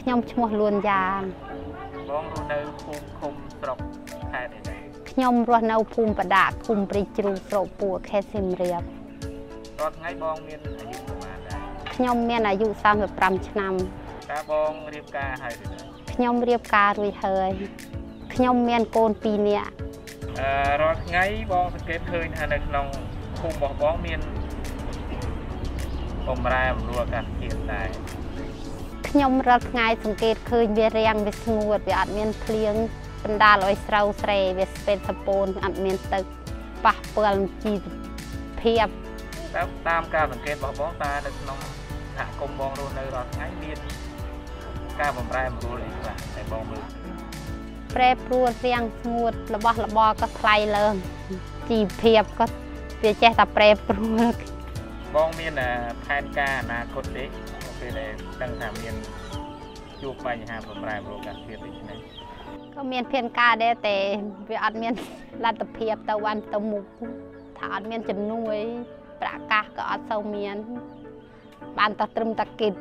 ខ្ញុំឈ្មោះលួនយ៉ាងបងរស់នៅភូមិឃុំស្រុកខេត្តនេះខ្ញុំរស់នៅភូមិបដាឃុំព្រៃជ្រូកស្រុកពួរខេត្តសៀមរាបរាល់ថ្ងៃបងមានអាយុប្រហែលដែរខ្ញុំមានអាយុ35ឆ្នាំតើបងរៀបការហើយឬខ្ញុំរៀបការរួចហើយខ្ញុំមានកូន2នាក់រាល់ថ្ងៃបងសង្កេតឃើញថានៅក្នុងភូមិរបស់បងមានបំរែបំរួលអាកាសធាតុដែរខ្ញុំរាល់ថ្ងៃសង្កេតឃើញវារាំងវាស្ងួតវាអត់មានភ្លៀងបណ្ដាលឲ្យស្រូវស្រែវាស្ពេតសពូនអត់មានទឹកប៉ះពាល់ជីវភាពតាមការសង្កេតរបស់បងតើនៅក្នុងសហគមន៍បងរស់នៅរាល់ថ្ងៃមានការបំរែបំរួលអីខ្លះតែបងមើលប្រែប្រួលរាំងស្ងួតរបស់របរក៏ថ្លៃឡើងជីវភាពក៏វាចេះតែប្រែប្រួលបងមានផែនការអនាគតទេពេលដែលដឹងថាមានជួបបញ្ហាបំរែបំរួលអាកាសធាតុដូចនេះក៏មានផែនការដែរតែវាអត់មានលទ្ធភាពទៅបានទៅមុខថាអត់មានជំនួយប្រាក់កាសក៏អត់សូវមានបានតែត្រឹមតែគិត